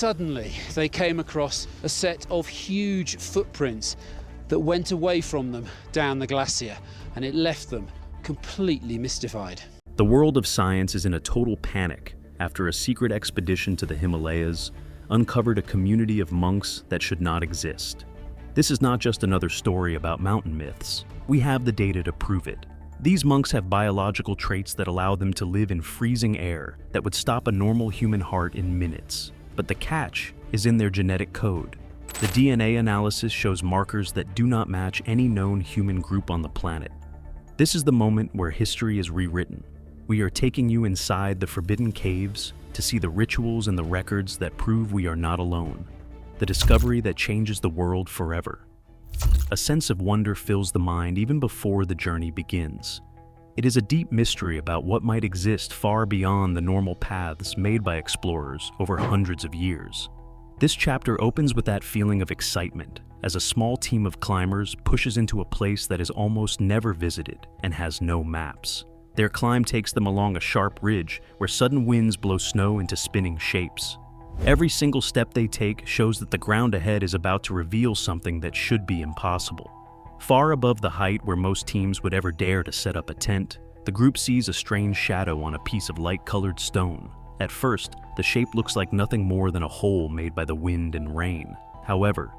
suddenly they came across a set of huge footprints that went away from them down the glacier, and it left them completely mystified. The world of science is in a total panic after a secret expedition to the Himalayas uncovered a community of monks that should not exist. This is not just another story about mountain myths. We have the data to prove it. These monks have biological traits that allow them to live in freezing air that would stop a normal human heart in minutes. But the catch is in their genetic code. The DNA analysis shows markers that do not match any known human group on the planet. This is the moment where history is rewritten. We are taking you inside the forbidden caves to see the rituals and the records that prove we are not alone. The discovery that changes the world forever. A sense of wonder fills the mind even before the journey begins. It is a deep mystery about what might exist far beyond the normal paths made by explorers over hundreds of years. This chapter opens with that feeling of excitement as a small team of climbers pushes into a place that is almost never visited and has no maps. Their climb takes them along a sharp ridge where sudden winds blow snow into spinning shapes. Every single step they take shows that the ground ahead is about to reveal something that should be impossible. Far above the height where most teams would ever dare to set up a tent, the group sees a strange shadow on a piece of light-colored stone. At first, the shape looks like nothing more than a hole made by the wind and rain. However,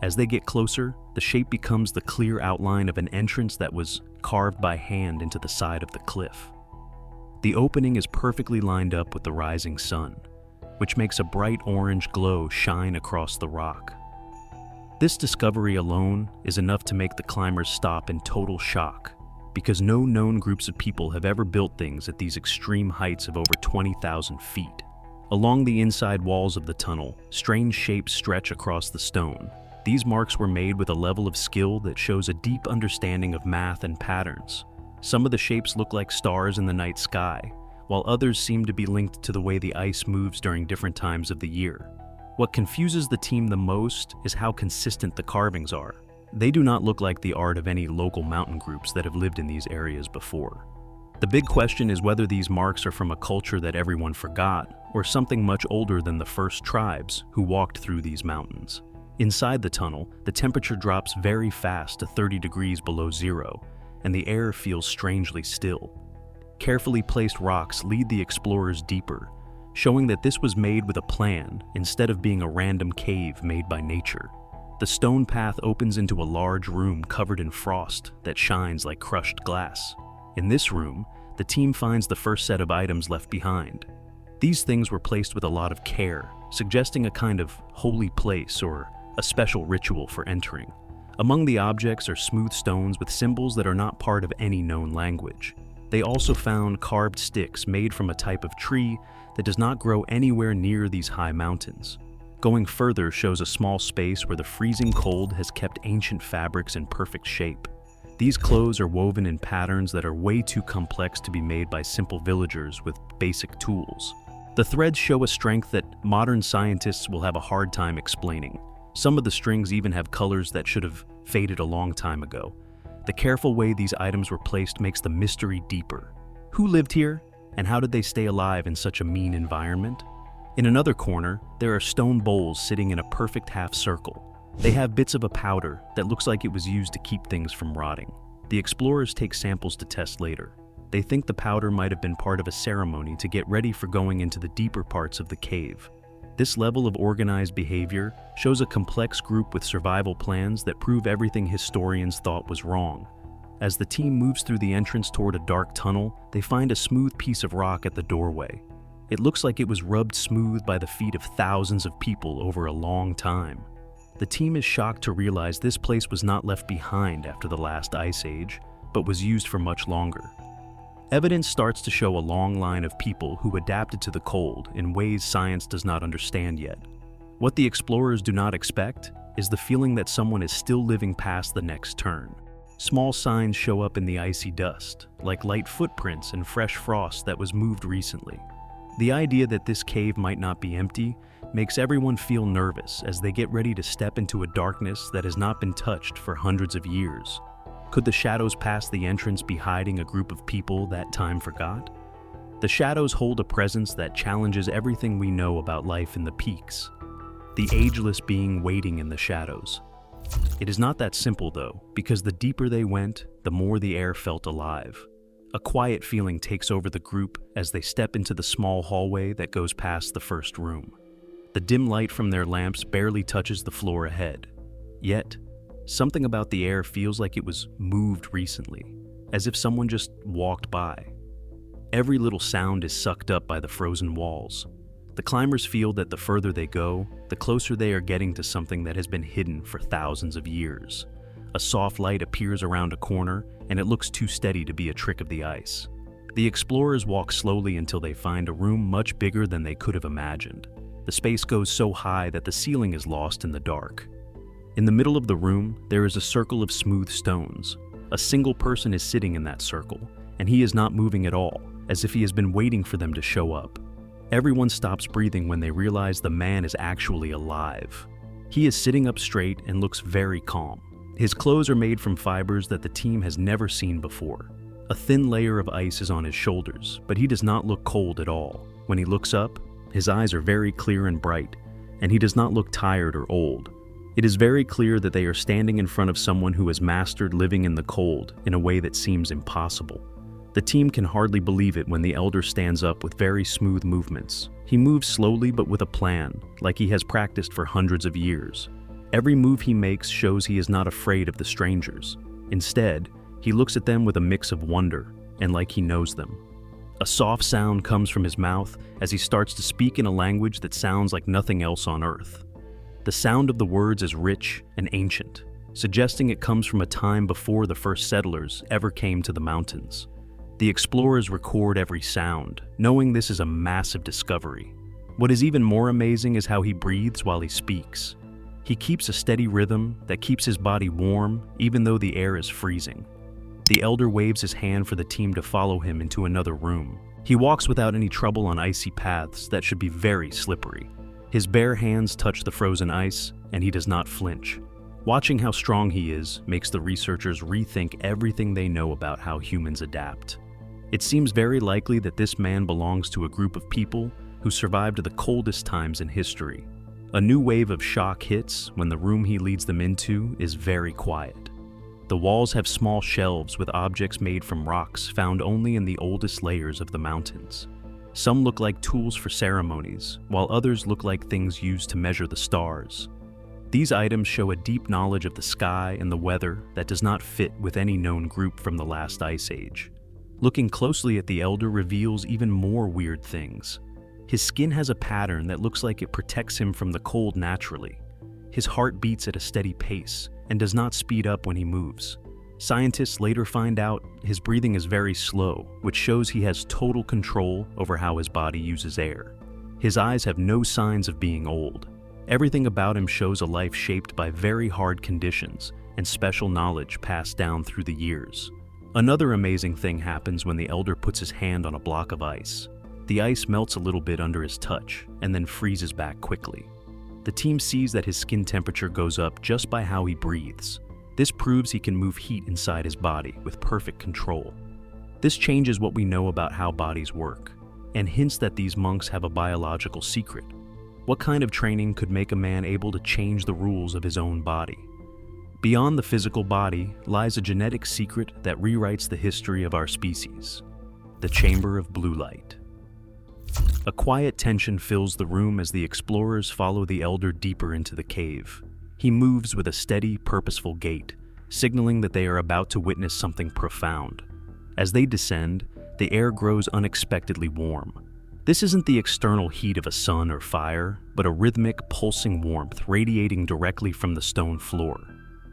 as they get closer, the shape becomes the clear outline of an entrance that was carved by hand into the side of the cliff. The opening is perfectly lined up with the rising sun, which makes a bright orange glow shine across the rock. This discovery alone is enough to make the climbers stop in total shock, because no known groups of people have ever built things at these extreme heights of over 20,000 feet. Along the inside walls of the tunnel, strange shapes stretch across the stone. These marks were made with a level of skill that shows a deep understanding of math and patterns. Some of the shapes look like stars in the night sky, while others seem to be linked to the way the ice moves during different times of the year. What confuses the team the most is how consistent the carvings are. They do not look like the art of any local mountain groups that have lived in these areas before. The big question is whether these marks are from a culture that everyone forgot, or something much older than the first tribes who walked through these mountains. Inside the tunnel, the temperature drops very fast to 30 degrees below zero, and the air feels strangely still. Carefully placed rocks lead the explorers deeper, showing that this was made with a plan instead of being a random cave made by nature. The stone path opens into a large room covered in frost that shines like crushed glass. In this room, the team finds the first set of items left behind. These things were placed with a lot of care, suggesting a kind of holy place or a special ritual for entering. Among the objects are smooth stones with symbols that are not part of any known language. They also found carved sticks made from a type of tree that does not grow anywhere near these high mountains. Going further shows a small space where the freezing cold has kept ancient fabrics in perfect shape. These clothes are woven in patterns that are way too complex to be made by simple villagers with basic tools. The threads show a strength that modern scientists will have a hard time explaining. Some of the strings even have colors that should have faded a long time ago. The careful way these items were placed makes the mystery deeper. Who lived here, and how did they stay alive in such a mean environment? In another corner, there are stone bowls sitting in a perfect half circle. They have bits of a powder that looks like it was used to keep things from rotting. The explorers take samples to test later. They think the powder might have been part of a ceremony to get ready for going into the deeper parts of the cave. This level of organized behavior shows a complex group with survival plans that prove everything historians thought was wrong. As the team moves through the entrance toward a dark tunnel, they find a smooth piece of rock at the doorway. It looks like it was rubbed smooth by the feet of thousands of people over a long time. The team is shocked to realize this place was not left behind after the last ice age, but was used for much longer. Evidence starts to show a long line of people who adapted to the cold in ways science does not understand yet. What the explorers do not expect is the feeling that someone is still living past the next turn. Small signs show up in the icy dust, like light footprints and fresh frost that was moved recently. The idea that this cave might not be empty makes everyone feel nervous as they get ready to step into a darkness that has not been touched for hundreds of years. Could the shadows past the entrance be hiding a group of people that time forgot? The shadows hold a presence that challenges everything we know about life in the peaks. the ageless being waiting in the shadows. It is not that simple though, because the deeper they went, the more the air felt alive. A quiet feeling takes over the group as they step into the small hallway that goes past the first room. The dim light from their lamps barely touches the floor ahead. Yet, something about the air feels like it was moved recently, as if someone just walked by. Every little sound is sucked up by the frozen walls. The climbers feel that the further they go, the closer they are getting to something that has been hidden for thousands of years. A soft light appears around a corner, and it looks too steady to be a trick of the ice. The explorers walk slowly until they find a room much bigger than they could have imagined. The space goes so high that the ceiling is lost in the dark. In the middle of the room, there is a circle of smooth stones. A single person is sitting in that circle, and he is not moving at all, as if he has been waiting for them to show up. Everyone stops breathing when they realize the man is actually alive. He is sitting up straight and looks very calm. His clothes are made from fibers that the team has never seen before. A thin layer of ice is on his shoulders, but he does not look cold at all. When he looks up, his eyes are very clear and bright, and he does not look tired or old. It is very clear that they are standing in front of someone who has mastered living in the cold in a way that seems impossible. The team can hardly believe it when the elder stands up with very smooth movements. He moves slowly but with a plan, like he has practiced for hundreds of years. Every move he makes shows he is not afraid of the strangers. Instead, he looks at them with a mix of wonder and like he knows them. A soft sound comes from his mouth as he starts to speak in a language that sounds like nothing else on Earth. The sound of the words is rich and ancient, suggesting it comes from a time before the first settlers ever came to the mountains. The explorers record every sound, knowing this is a massive discovery. What is even more amazing is how he breathes while he speaks. He keeps a steady rhythm that keeps his body warm even though the air is freezing. The elder waves his hand for the team to follow him into another room. He walks without any trouble on icy paths that should be very slippery. His bare hands touch the frozen ice, and he does not flinch. Watching how strong he is makes the researchers rethink everything they know about how humans adapt. It seems very likely that this man belongs to a group of people who survived the coldest times in history. A new wave of shock hits when the room he leads them into is very quiet. The walls have small shelves with objects made from rocks found only in the oldest layers of the mountains. Some look like tools for ceremonies, while others look like things used to measure the stars. These items show a deep knowledge of the sky and the weather that does not fit with any known group from the last ice age. Looking closely at the elder reveals even more weird things. His skin has a pattern that looks like it protects him from the cold naturally. His heart beats at a steady pace and does not speed up when he moves. Scientists later find out his breathing is very slow, which shows he has total control over how his body uses air. His eyes have no signs of being old. Everything about him shows a life shaped by very hard conditions and special knowledge passed down through the years. Another amazing thing happens when the elder puts his hand on a block of ice. The ice melts a little bit under his touch and then freezes back quickly. The team sees that his skin temperature goes up just by how he breathes. This proves he can move heat inside his body with perfect control. This changes what we know about how bodies work, and hints that these monks have a biological secret. What kind of training could make a man able to change the rules of his own body? Beyond the physical body lies a genetic secret that rewrites the history of our species: the chamber of blue light. A quiet tension fills the room as the explorers follow the elder deeper into the cave. He moves with a steady, purposeful gait, signaling that they are about to witness something profound. As they descend, the air grows unexpectedly warm. This isn't the external heat of a sun or fire, but a rhythmic, pulsing warmth radiating directly from the stone floor.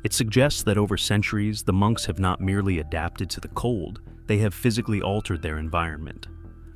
It suggests that over centuries, the monks have not merely adapted to the cold, they have physically altered their environment.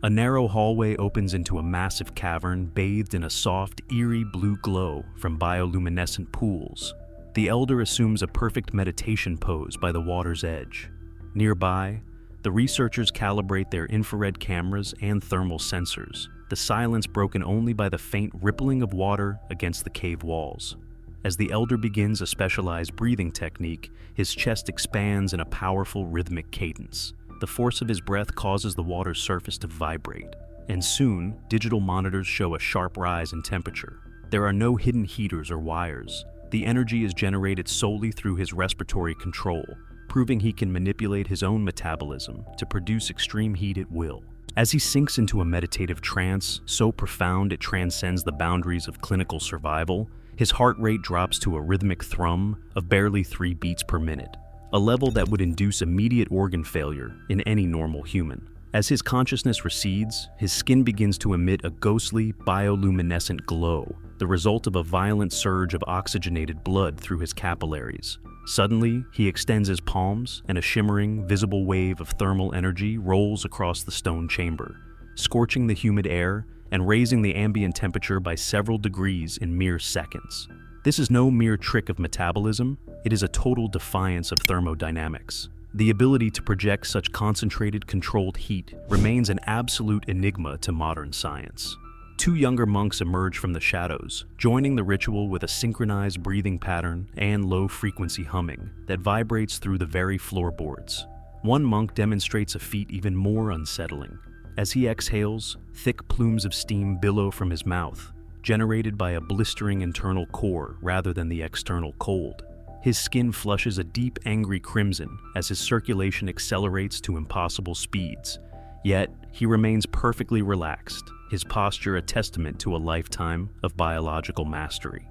A narrow hallway opens into a massive cavern bathed in a soft, eerie blue glow from bioluminescent pools. The elder assumes a perfect meditation pose by the water's edge. Nearby, the researchers calibrate their infrared cameras and thermal sensors, the silence broken only by the faint rippling of water against the cave walls. As the elder begins a specialized breathing technique, his chest expands in a powerful rhythmic cadence. The force of his breath causes the water's surface to vibrate, and soon, digital monitors show a sharp rise in temperature. There are no hidden heaters or wires. The energy is generated solely through his respiratory control, proving he can manipulate his own metabolism to produce extreme heat at will. As he sinks into a meditative trance, so profound it transcends the boundaries of clinical survival, his heart rate drops to a rhythmic thrum of barely 3 beats per minute, a level that would induce immediate organ failure in any normal human. As his consciousness recedes, his skin begins to emit a ghostly, bioluminescent glow, the result of a violent surge of oxygenated blood through his capillaries. Suddenly, he extends his palms, and a shimmering, visible wave of thermal energy rolls across the stone chamber, scorching the humid air and raising the ambient temperature by several degrees in mere seconds. This is no mere trick of metabolism, it is a total defiance of thermodynamics. The ability to project such concentrated, controlled heat remains an absolute enigma to modern science. 2 younger monks emerge from the shadows, joining the ritual with a synchronized breathing pattern and low-frequency humming that vibrates through the very floorboards. One monk demonstrates a feat even more unsettling. As he exhales, thick plumes of steam billow from his mouth, generated by a blistering internal core rather than the external cold. His skin flushes a deep, angry crimson as his circulation accelerates to impossible speeds. Yet, he remains perfectly relaxed, his posture a testament to a lifetime of biological mastery.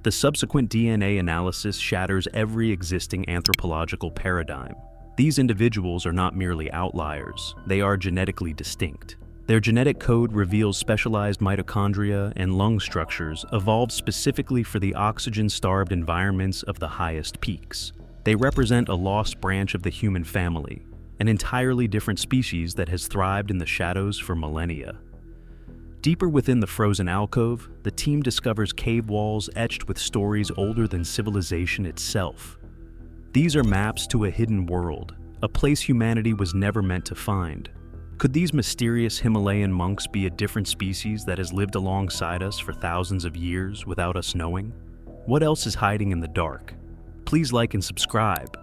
The subsequent DNA analysis shatters every existing anthropological paradigm. These individuals are not merely outliers, they are genetically distinct. Their genetic code reveals specialized mitochondria and lung structures evolved specifically for the oxygen-starved environments of the highest peaks. They represent a lost branch of the human family, an entirely different species that has thrived in the shadows for millennia. Deeper within the frozen alcove, the team discovers cave walls etched with stories older than civilization itself. These are maps to a hidden world, a place humanity was never meant to find. Could these mysterious Himalayan monks be a different species that has lived alongside us for thousands of years without us knowing? What else is hiding in the dark? Please like and subscribe.